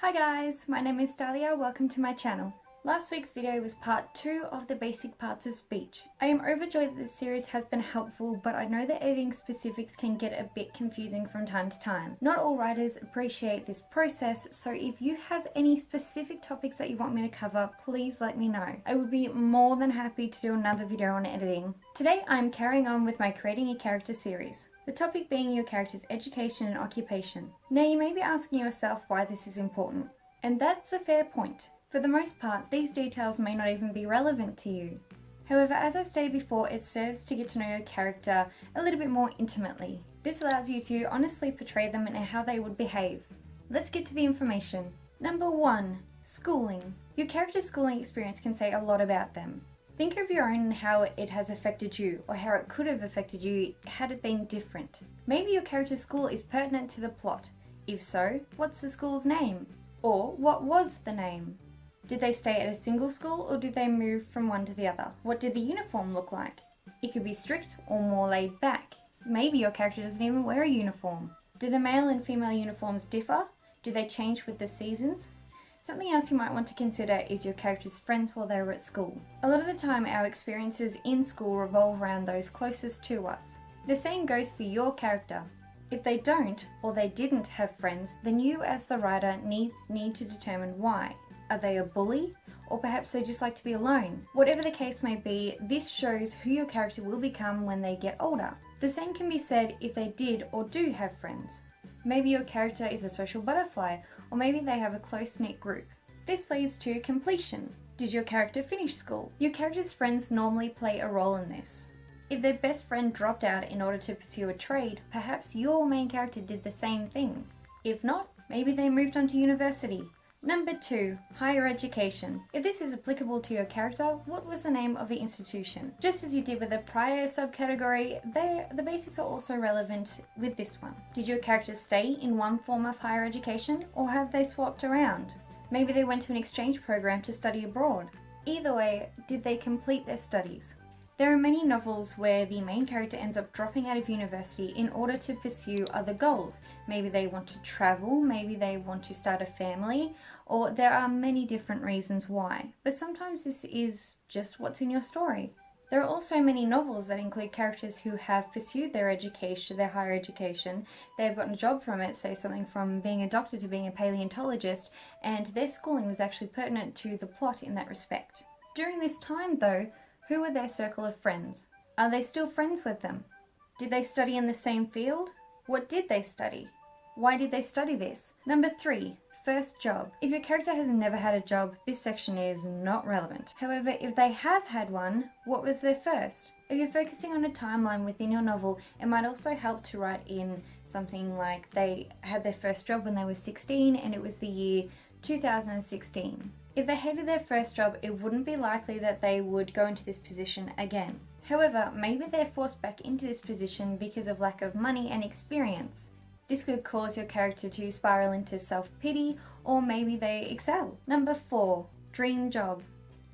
Hi guys, my name is Dahlia, welcome to my channel. Last week's video was part 2 of the basic parts of speech. I am overjoyed that this series has been helpful, but I know that editing specifics can get a bit confusing from time to time. Not all writers appreciate this process, so if you have any specific topics that you want me to cover, please let me know. I would be more than happy to do another video on editing. Today I am carrying on with my Creating a Character series. The topic being your character's education and occupation. Now you may be asking yourself why this is important, and that's a fair point. For the most part, these details may not even be relevant to you. However, as I've stated before, it serves to get to know your character a little bit more intimately. This allows you to honestly portray them and how they would behave. Let's get to the information. Number 1. Schooling. Your character's schooling experience can say a lot about them. Think of your own and how it has affected you, or how it could have affected you had it been different. Maybe your character's school is pertinent to the plot. If so, what's the school's name? Or what was the name? Did they stay at a single school or did they move from one to the other? What did the uniform look like? It could be strict or more laid back. Maybe your character doesn't even wear a uniform. Do the male and female uniforms differ? Do they change with the seasons? Something else you might want to consider is your character's friends while they were at school. A lot of the time our experiences in school revolve around those closest to us. The same goes for your character. If they don't or they didn't have friends, then you as the writer need to determine why. Are they a bully? Or perhaps they just like to be alone? Whatever the case may be, this shows who your character will become when they get older. The same can be said if they did or do have friends. Maybe your character is a social butterfly, or maybe they have a close-knit group. This leads to completion. Did your character finish school? Your character's friends normally play a role in this. If their best friend dropped out in order to pursue a trade, perhaps your main character did the same thing. If not, maybe they moved on to university. Number 2. Higher education. If this is applicable to your character, what was the name of the institution? Just as you did with the prior subcategory, the basics are also relevant with this one. Did your character stay in one form of higher education, or have they swapped around? Maybe they went to an exchange program to study abroad. Either way, did they complete their studies? There are many novels where the main character ends up dropping out of university in order to pursue other goals. Maybe they want to travel, maybe they want to start a family, or there are many different reasons why. But sometimes this is just what's in your story. There are also many novels that include characters who have pursued their education, their higher education. They've gotten a job from it, say something from being a doctor to being a paleontologist, and their schooling was actually pertinent to the plot in that respect. During this time though, who were their circle of friends? Are they still friends with them? Did they study in the same field? What did they study? Why did they study this? Number 3. First job. If your character has never had a job, this section is not relevant. However, if they have had one, what was their first? If you're focusing on a timeline within your novel, it might also help to write in something like they had their first job when they were 16 and it was the year 2016. If they hated their first job, it wouldn't be likely that they would go into this position again. However, maybe they're forced back into this position because of lack of money and experience. This could cause your character to spiral into self-pity, or maybe they excel. Number 4. Dream job.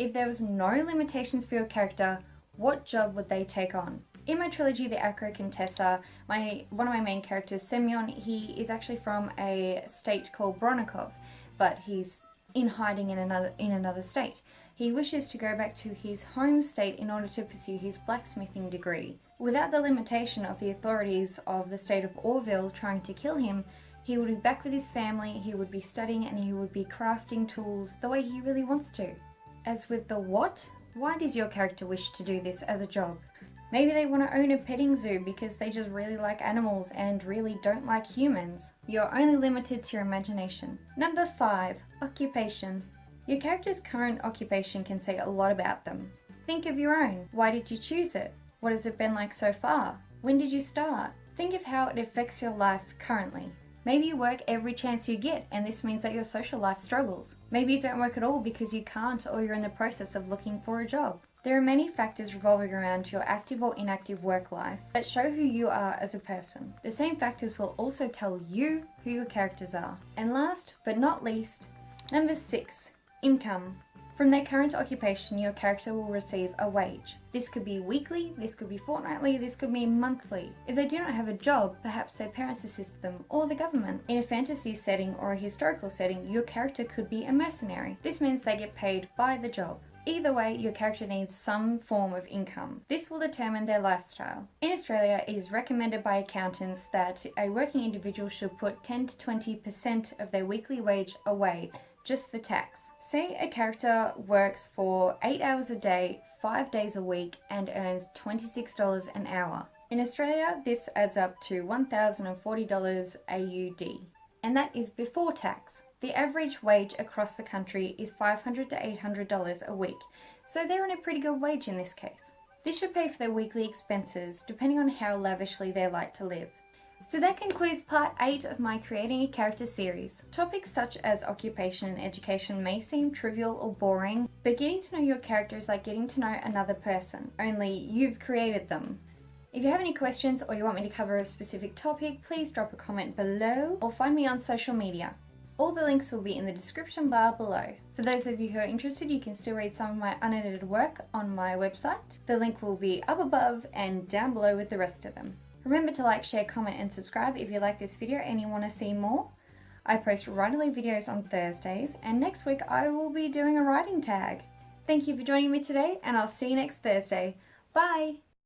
If there was no limitations for your character, what job would they take on? In my trilogy, The Acro Contessa, one of my main characters, Semyon, he is actually from a state called Bronikov, but he's in hiding in another state. He wishes to go back to his home state in order to pursue his blacksmithing degree. Without the limitation of the authorities of the state of Orville trying to kill him, he would be back with his family, he would be studying, and he would be crafting tools the way he really wants to. As with the what, why does your character wish to do this as a job? Maybe they want to own a petting zoo because they just really like animals and really don't like humans. You're only limited to your imagination. Number 5. Occupation. Your character's current occupation can say a lot about them. Think of your own. Why did you choose it? What has it been like so far? When did you start? Think of how it affects your life currently. Maybe you work every chance you get and this means that your social life struggles. Maybe you don't work at all because you can't or you're in the process of looking for a job. There are many factors revolving around your active or inactive work life that show who you are as a person. The same factors will also tell you who your characters are. And last but not least, number 6, income. From their current occupation, your character will receive a wage. This could be weekly, this could be fortnightly, this could be monthly. If they do not have a job, perhaps their parents assist them, or the government. In a fantasy setting or a historical setting, your character could be a mercenary. This means they get paid by the job. Either way, your character needs some form of income. This will determine their lifestyle. In Australia, it is recommended by accountants that a working individual should put 10 to 20% of their weekly wage away just for tax. Say a character works for 8 hours a day, 5 days a week, and earns $26 an hour. In Australia, this adds up to $1,040 AUD, and that is before tax. The average wage across the country is $500 to $800 a week, so they're on a pretty good wage in this case. This should pay for their weekly expenses, depending on how lavishly they like to live. So that concludes part 8 of my Creating a Character series. Topics such as occupation and education may seem trivial or boring, but getting to know your character is like getting to know another person, only you've created them. If you have any questions or you want me to cover a specific topic, please drop a comment below or find me on social media. All the links will be in the description bar below. For those of you who are interested, you can still read some of my unedited work on my website. The link will be up above and down below with the rest of them. Remember to like, share, comment and subscribe if you like this video and you want to see more. I post writerly videos on Thursdays, and next week I will be doing a writing tag. Thank you for joining me today, and I'll see you next Thursday. Bye!